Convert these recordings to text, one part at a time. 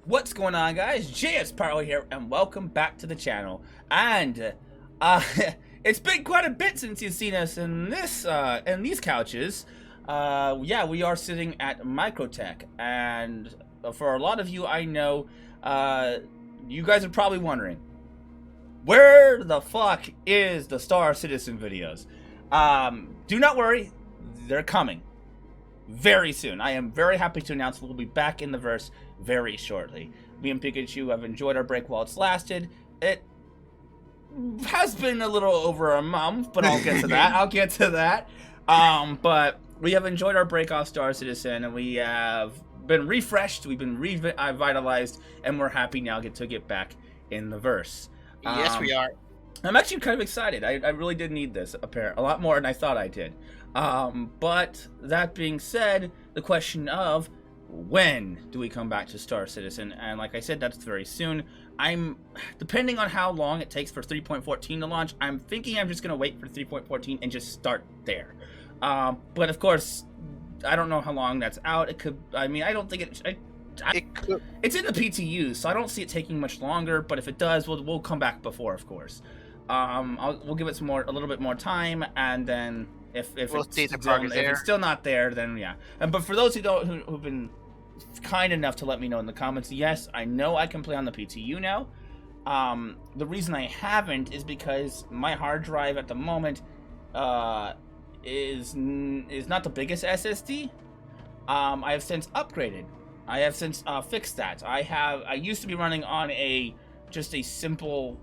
What's going on, guys? JS Pyro here, and welcome back to the channel. And it's been quite a bit since you've seen us in these couches. Yeah, we are sitting at Microtech, and for a lot of you, I know, you guys are probably wondering, where the fuck is the Star Citizen videos? Do not worry, they're coming very soon. I am very happy to announce we'll be back in the verse very shortly. Me and Pikachu have enjoyed our break while it's lasted. It has been a little over a month, but I'll get to that. But we have enjoyed our break off Star Citizen, and we have been refreshed, we've been revitalized, and we're happy now to get back in the verse. Yes, we are. I'm actually kind of excited. I really did need this, apparently, a lot more than I thought I did. But that being said, the question of when do we come back to Star Citizen? And like I said, that's very soon. Depending on how long it takes for 3.14 to launch, I'm thinking I'm just going to wait for 3.14 and just start there. But of course, I don't know how long that's out. It could, I mean, I don't think it's in the PTU, so I don't see it taking much longer, but if it does, we'll come back before, of course. We'll give it a little bit more time, and then if it's still not there, then yeah. But for those who've been kind enough to let me know in the comments, yes, I know I can play on the PTU now. The reason I haven't is because my hard drive at the moment is not the biggest SSD. I have since upgraded. I have since fixed that. I used to be running on a single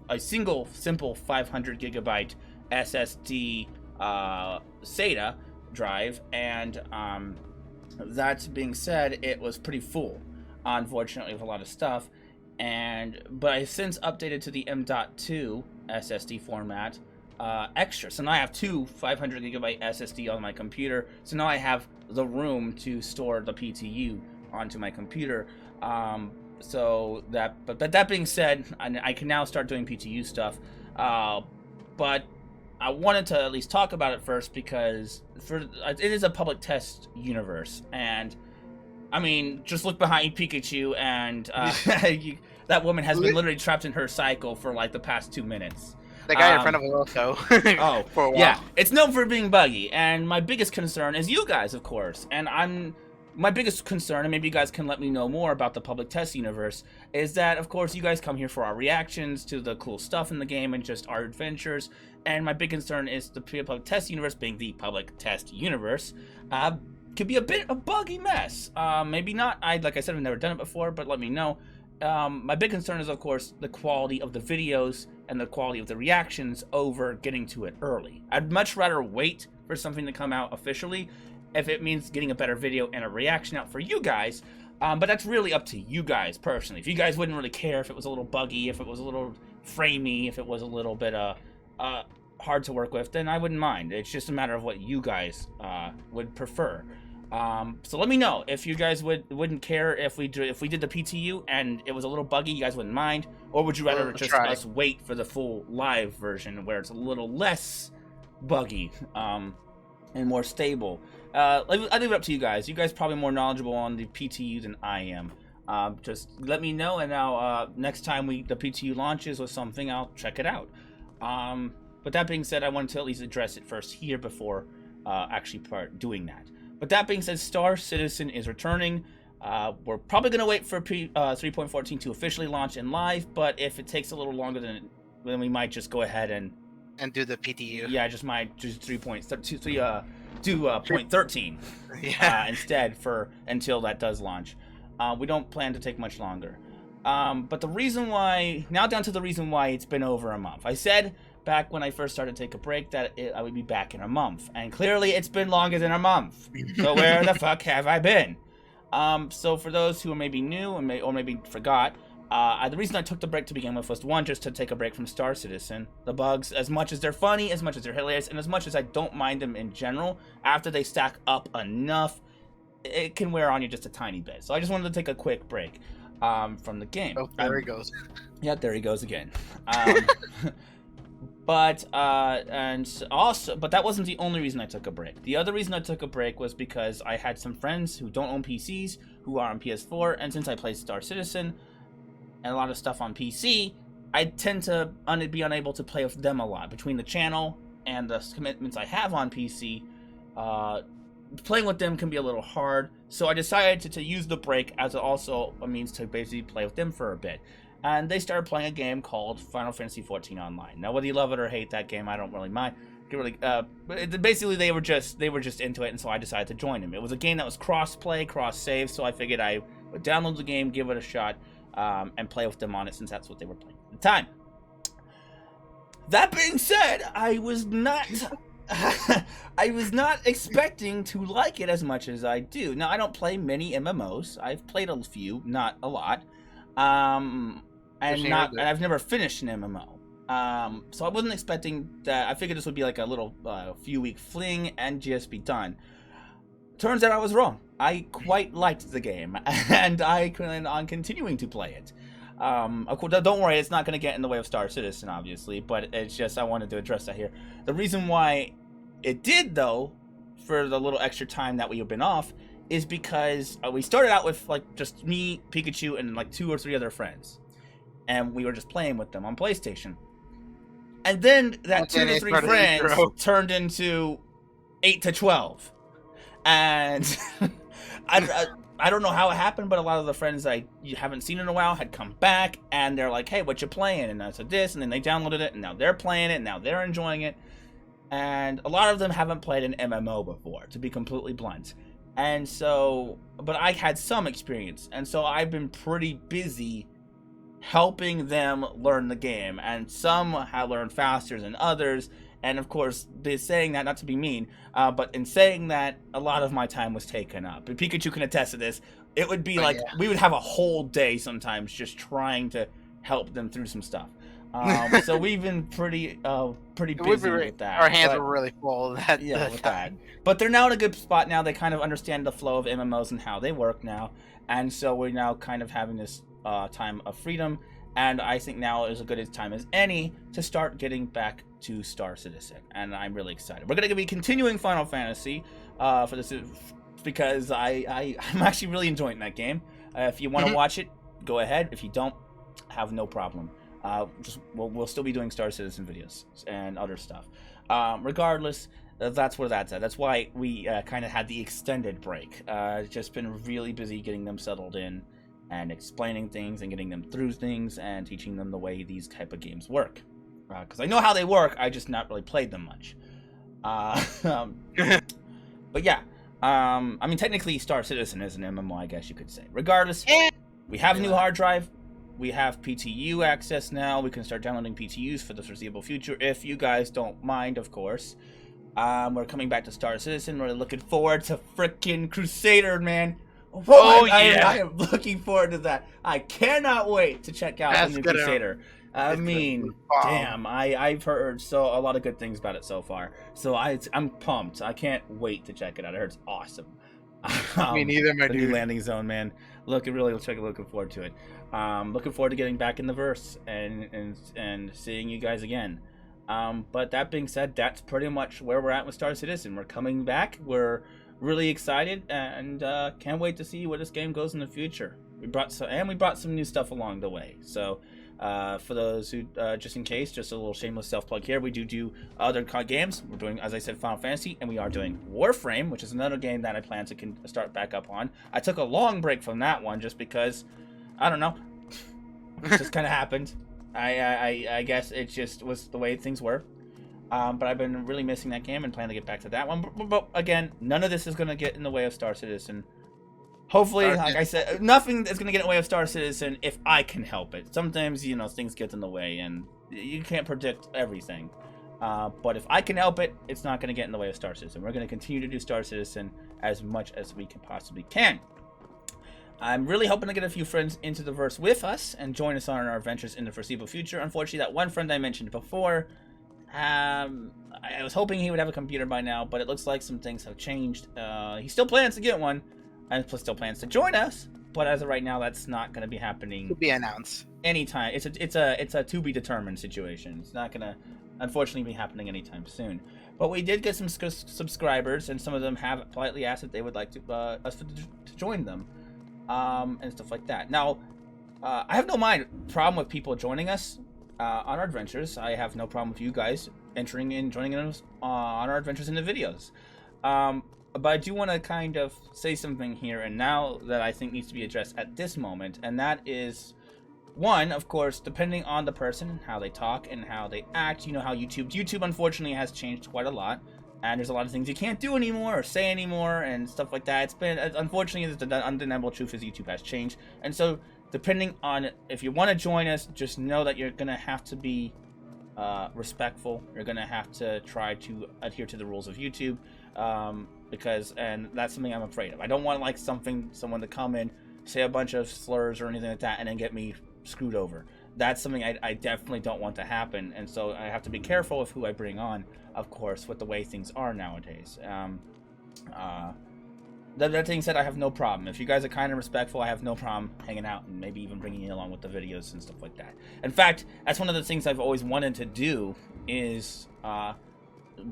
500 gigabyte SSD SATA drive, and that being said, it was pretty full, unfortunately, with a lot of stuff. But I've since updated to the M.2 SSD format extra. So now I have two 500 gigabyte SSD on my computer. So now I have the room to store the PTU onto my computer. But that being said, I can now start doing PTU stuff. But I wanted to at least talk about it first because it is a public test universe, and I mean, just look behind Pikachu, and that woman has been literally trapped in her cycle for like the past 2 minutes. The guy in front of him also. Oh, for a while. Yeah, it's known for being buggy, and my biggest concern is you guys, of course, and my biggest concern, and maybe you guys can let me know more about the public test universe, is that, of course, you guys come here for our reactions to the cool stuff in the game and just our adventures, and my big concern is the public test universe, being the public test universe, could be a bit of a buggy mess. Maybe not. Like I said, I've never done it before, but let me know. My big concern is, of course, the quality of the videos and the quality of the reactions over getting to it early. I'd much rather wait for something to come out officially if it means getting a better video and a reaction out for you guys, but that's really up to you guys personally. If you guys wouldn't really care if it was a little buggy, if it was a little framey, if it was a little bit hard to work with, then I wouldn't mind. It's just a matter of what you guys would prefer. So let me know if you guys wouldn't care if we did the PTU and it was a little buggy. You guys wouldn't mind, or would you rather just us wait for the full live version where it's a little less buggy and more stable? I leave it up to you guys. You guys are probably more knowledgeable on the PTU than I am. Just let me know, and now next time the PTU launches with something, I'll check it out. But that being said, I wanted to at least address it first here before actually doing that. But that being said, Star Citizen is returning. We're probably going to wait for 3.14 to officially launch in live, but if it takes a little longer, then we might just go ahead and do the PTU. Yeah, just 0.13 instead until that does launch. We don't plan to take much longer. But the reason why, now down to the reason why it's been over a month. I said back when I first started to take a break that I would be back in a month, and clearly it's been longer than a month. So where the fuck have I been? So for those who are maybe new or maybe forgot, the reason I took the break to begin with was, one, just to take a break from Star Citizen. The bugs, as much as they're funny, as much as they're hilarious, and as much as I don't mind them in general, after they stack up enough, it can wear on you just a tiny bit. So I just wanted to take a quick break from the game. Oh, there he goes. Yeah, there he goes again. But but that wasn't the only reason I took a break. The other reason I took a break was because I had some friends who don't own PCs who are on PS4, and since I play Star Citizen and a lot of stuff on PC, I tend to be unable to play with them a lot. Between the channel and the commitments I have on PC, playing with them can be a little hard. So I decided to use the break as also a means to basically play with them for a bit. And they started playing a game called Final Fantasy XIV Online. Now, whether you love it or hate that game, I don't really mind. Basically, they were just into it, and so I decided to join them. It was a game that was cross-play, cross-save, so I figured I would download the game, give it a shot, and play with them on it, since that's what they were playing at the time. That being said, I was not expecting to like it as much as I do. Now, I don't play many MMOs. I've played a few, not a lot. And I've never finished an MMO. So I wasn't expecting that. I figured this would be like a little few week fling and just be done. Turns out I was wrong. I quite liked the game, and I plan on continuing to play it. Of course, don't worry, it's not going to get in the way of Star Citizen, obviously, but it's just I wanted to address that here. The reason why it did, though, for the little extra time that we have been off, is because we started out with like just me, Pikachu, and like 2 or 3 other friends, and we were just playing with them on PlayStation. And then that 2 to 3 friends turned into 8 to 12, and I don't know how it happened, but a lot of the friends you haven't seen in a while had come back, and they're like, "Hey, what you playing?" And I said this, and then they downloaded it, and now they're playing it, and now they're enjoying it. And a lot of them haven't played an MMO before, to be completely blunt. And so, but I had some experience, and so I've been pretty busy helping them learn the game, and some have learned faster than others. And of course, saying that, not to be mean, but in saying that, a lot of my time was taken up. And Pikachu can attest to this. It would be we would have a whole day sometimes just trying to help them through some stuff. So we've been pretty busy with that. Our hands were really full. With that. But they're now in a good spot now. They kind of understand the flow of MMOs and how they work now. And so we're now kind of having this time of freedom. And I think now is as good a time as any to start getting back to Star Citizen. And I'm really excited. We're going to be continuing Final Fantasy for this because I'm actually really enjoying that game. If you want to watch it, go ahead. If you don't, have no problem. We'll still be doing Star Citizen videos and other stuff. Regardless, that's where that's at. That's why we kind of had the extended break. Just been really busy getting them settled in and explaining things and getting them through things and teaching them the way these type of games work. Because I know how they work, I just not really played them much. But yeah, I mean, technically Star Citizen is an MMO, I guess you could say. Regardless, we have a new hard drive. We have PTU access now. We can start downloading PTUs for the foreseeable future, if you guys don't mind, of course. We're coming back to Star Citizen. We're looking forward to frickin' Crusader, man. Whoa, I am looking forward to that. I cannot wait to check out the new Crusader. I mean, damn, I've heard a lot of good things about it so far. So I'm pumped. I can't wait to check it out. I heard it's awesome. Me neither, my dude. New landing zone, man. Looking forward to it. Looking forward to getting back in the verse and seeing you guys again. But that being said, that's pretty much where we're at with Star Citizen. We're coming back. We're really excited and can't wait to see where this game goes in the future. We brought some new stuff along the way. So for those who just in case, just a little shameless self-plug here, we do other games. We're doing, as I said, Final Fantasy, and we are doing Warframe, which is another game that I plan to start back up on. I took a long break from that one just because, I don't know, it just kind of happened. I guess it just was the way things were. But I've been really missing that game and plan to get back to that one. But again, none of this is going to get in the way of Star Citizen. Hopefully, like I said, nothing is going to get in the way of Star Citizen if I can help it. Sometimes, things get in the way and you can't predict everything. But if I can help it, it's not going to get in the way of Star Citizen. We're going to continue to do Star Citizen as much as we can possibly can. I'm really hoping to get a few friends into the verse with us and join us on our adventures in the foreseeable future. Unfortunately, that one friend I mentioned before, I was hoping he would have a computer by now, but it looks like some things have changed. He still plans to get one, and still plans to join us, but as of right now, that's not going to be happening. To be announced Anytime. It's a to be determined situation. It's not gonna. unfortunately be happening anytime soon. But we did get some subscribers, and some of them have politely asked if they would like to us to join them, and stuff like that. Now, I have no problem with people joining us on our adventures. I have no problem with you guys entering and joining us on our adventures in the videos. But I do want to kind of say something here and now that I think needs to be addressed at this moment, and that is, one, of course, depending on the person, how they talk and how they act. You know how YouTube unfortunately has changed quite a lot, and there's a lot of things you can't do anymore or say anymore and stuff like that. It's been, unfortunately, the undeniable truth is YouTube has changed, and so depending on if you want to join us, just know that you're gonna have to be respectful. You're gonna have to try to adhere to the rules of YouTube, and that's something I'm afraid of. I don't want someone to come in, say a bunch of slurs or anything like that, and then get me screwed over. That's something I definitely don't want to happen, and so I have to be careful of who I bring on, of course, with the way things are nowadays. That being said, I have no problem. If you guys are kind and respectful, I have no problem hanging out and maybe even bringing you along with the videos and stuff like that. In fact, that's one of the things I've always wanted to do is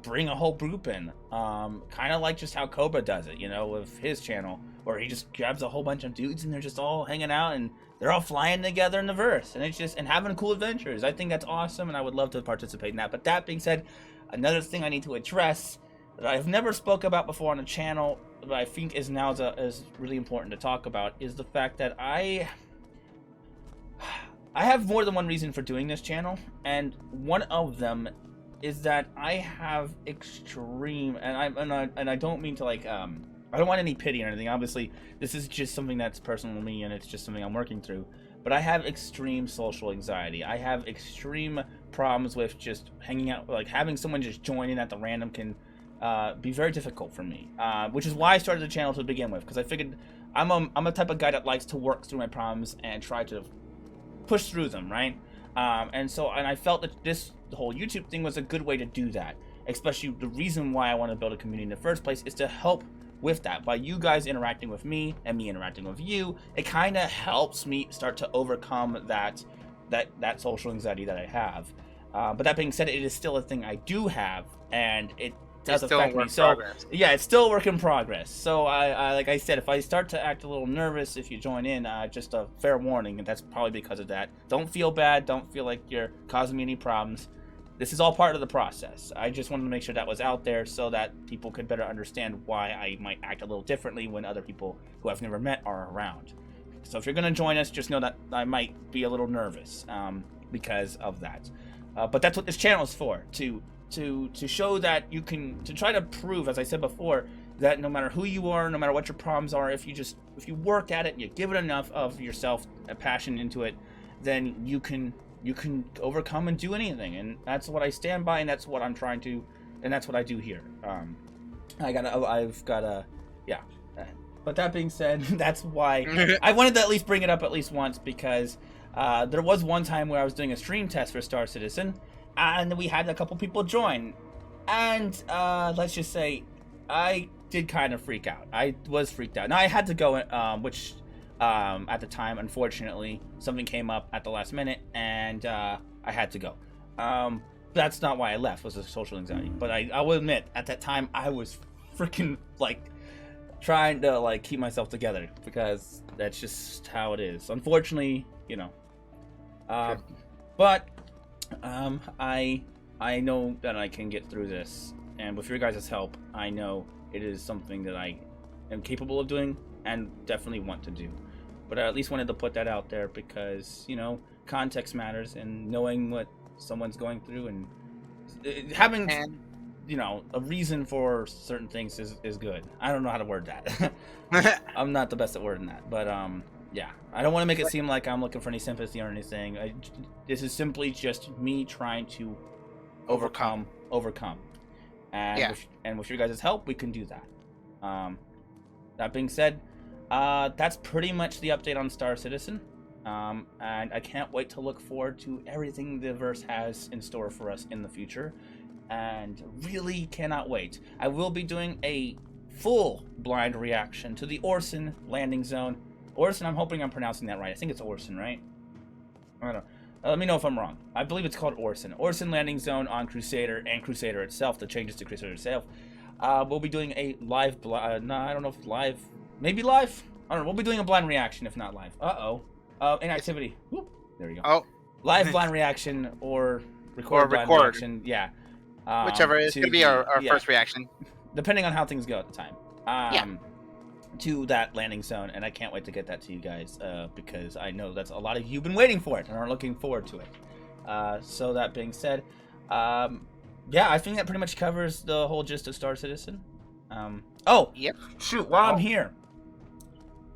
bring a whole group in, kind of like just how Cobra does it, you know, with his channel, where he just grabs a whole bunch of dudes and they're just all hanging out and they're all flying together in the verse, and it's just, and having cool adventures. I think that's awesome, and I would love to participate in that. But that being said, another thing I need to address that I've never spoke about before on the channel, but I think is really important to talk about, is the fact that I have more than one reason for doing this channel, and one of them is that I have extreme, and I don't mean to I don't want any pity or anything. Obviously, this is just something that's personal to me, and it's just something I'm working through. But I have extreme social anxiety. I have extreme problems with just hanging out, having someone just join in at the random can be very difficult for me. Which is why I started the channel to begin with, because I figured I'm a type of guy that likes to work through my problems and try to push through them, right? And I felt that the whole YouTube thing was a good way to do that. Especially the reason why I want to build a community in the first place is to help with that. By you guys interacting with me and me interacting with you, it kind of helps me start to overcome that social anxiety that I have. But that being said, it is still a thing I do have, and it does affect me. So yeah, it's still a work in progress. So I like I said, if I start to act a little nervous if you join in, just a fair warning, and that's probably because of that. Don't feel bad. Don't feel like you're causing me any problems. This is all part of the process. I just wanted to make sure that was out there so that people could better understand why I might act a little differently when other people who I've never met are around. So if you're going to join us, just know that I might be a little nervous because of that. But that's what this channel is for, to show that you can, to try to prove, as I said before, that no matter who you are, no matter what your problems are, if you work at it and you give it enough of yourself, a passion into it, then you can overcome and do anything. And that's what I stand by, and that's what I'm trying to, and that's what I do here. Yeah. But that being said, that's why I wanted to at least bring it up at least once, because there was one time where I was doing a stream test for Star Citizen, and we had a couple people join, and let's just say I did kind of freak out. I was freaked out. Now I had to go, which at the time, unfortunately, something came up at the last minute, and I had to go. That's not why I left, was the social anxiety. But I will admit, at that time, I was freaking, trying to, keep myself together, because that's just how it is. Unfortunately, you know. But I know that I can get through this, and with your guys' help, I know it is something that I am capable of doing and definitely want to do. But I at least wanted to put that out there because, you know, context matters, and knowing what someone's going through and having, you know, a reason for certain things is good. I don't know how to word that. I'm not the best at wording that, but yeah, I don't want to make it seem like I'm looking for any sympathy or anything. This is simply just me trying to overcome, and yeah. With your guys' help, we can do that. That being said, that's pretty much the update on Star Citizen, and I can't wait to look forward to everything the verse has in store for us in the future, and really cannot wait. I will be doing a full blind reaction to the Orson landing zone. Orson, I'm hoping I'm pronouncing that right. I think it's Orson, right? I don't know. Let me know if I'm wrong. I believe it's called Orson. Orson landing zone on Crusader and Crusader itself. The changes to Crusader itself. We'll be doing a live. No, I don't know if live. Maybe live. I don't know. We'll be doing a blind reaction if not live. Inactivity. Whoop. There you go. Oh. Live blind reaction or record blind reaction. Yeah. Whichever is gonna be our first reaction. Depending on how things go at the time. To that landing zone, and I can't wait to get that to you guys because I know that's a lot of you been waiting for it and are looking forward to it. So that being said, yeah, I think that pretty much covers the whole gist of Star Citizen. Yep. Shoot, while I'm here,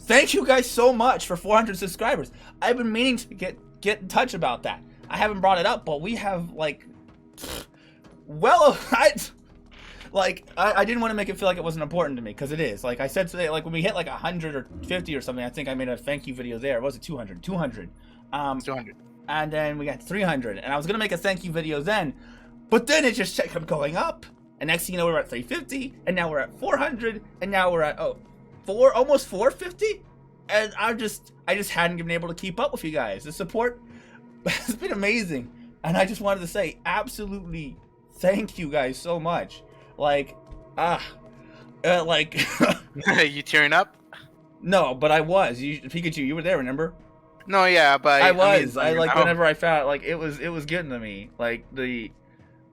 thank you guys so much for 400 subscribers. I've been meaning to get in touch about that. I haven't brought it up, but we have like, I didn't want to make it feel like it wasn't important to me, because it is. Like I said today, like when we hit like 100 or 50 or something, I think I made a thank you video there. What was it? 200. 200. 200. And then we got 300, and I was gonna make a thank you video then, but then it just kept going up. And next thing you know, we're at 350, and now we're at 400, and now we're at almost 450. And I just hadn't been able to keep up with you guys. The support has been amazing, and I just wanted to say absolutely thank you guys so much. Like, You tearing up? No, but I was. Pikachu, you were there, remember? No, yeah, but I was. Whenever I found, like, it was getting to me. Like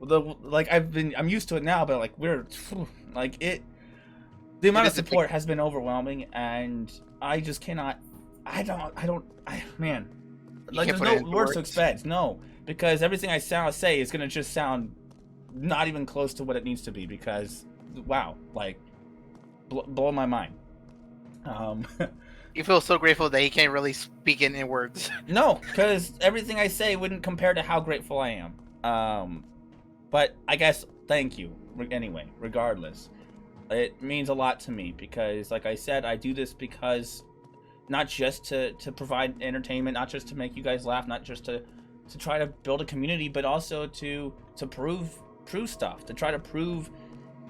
I'm used to it now, but like the amount of support has been overwhelming, and I just cannot. Man, like there's no words to express. No, because everything I say is gonna just sound not even close to what it needs to be, because wow, like blow my mind. You feel so grateful that he can't really speak it in words. No, because everything I say wouldn't compare to how grateful I am. But I guess thank you anyway, regardless. It means a lot to me, because like I said, I do this because not just to provide entertainment, not just to make you guys laugh, not just to try to build a community, but also to prove stuff, to try to prove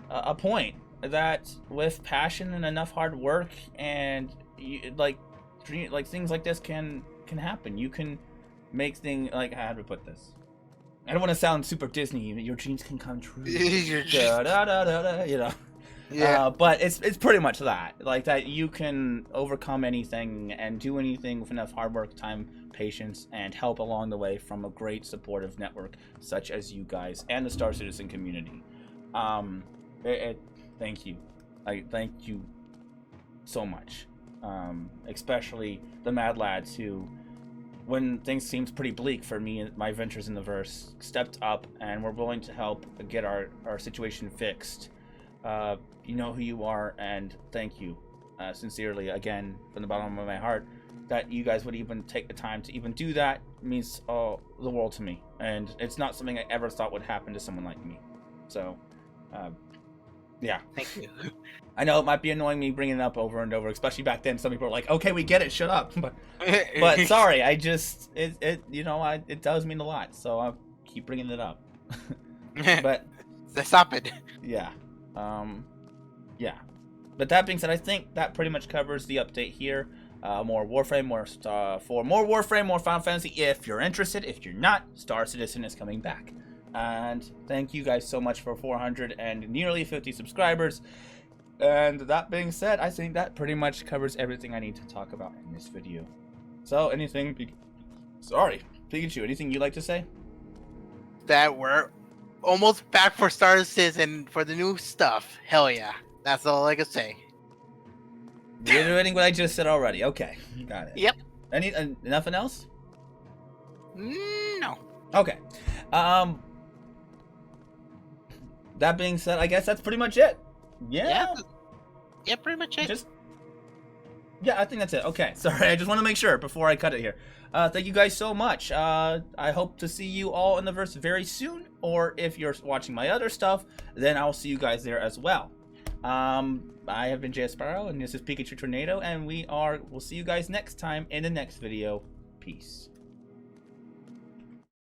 a point that with passion and enough hard work and things like this can happen. You can make things like, how do I put this? I don't want to sound super Disney. Your dreams can come true. You know. Yeah. But it's pretty much that, like that you can overcome anything and do anything with enough hard work, time, patience, and help along the way from a great supportive network such as you guys and the Star Citizen community. Thank you. Thank you so much. Especially the Mad Lads who, when things seemed pretty bleak for me and my ventures in the verse, stepped up and were willing to help get our situation fixed. You know who you are, and thank you sincerely, again, from the bottom of my heart. That you guys would even take the time to even do that means the world to me, and it's not something I ever thought would happen to someone like me. So yeah, thank you. I know it might be annoying me bringing it up over and over, especially back then. Some people are like, okay, we get it, shut up. But sorry, I just it does mean a lot, so I'll keep bringing it up. But stop it. Yeah. Yeah. But that being said, I think that pretty much covers the update here. More Warframe, more Warframe, more Final Fantasy. If you're interested, if you're not, Star Citizen is coming back. And thank you guys so much for 400 and nearly 50 subscribers. And that being said, I think that pretty much covers everything I need to talk about in this video. So, sorry, Pikachu, anything you'd like to say? That we're almost back for Star Citizen for the new stuff. Hell yeah. That's all I can say. Reiterating what I just said already. Okay, got it. Yep. Nothing else? No. Okay. That being said, I guess that's pretty much it. Yeah. Yeah, pretty much it. Yeah, I think that's it. Okay, sorry, I just want to make sure before I cut it here. Thank you guys so much. I hope to see you all in the verse very soon, or if you're watching my other stuff, then I'll see you guys there as well. I have been Jay Sparrow, and this is Pikachu Tornado, and we'll see you guys next time in the next video. Peace.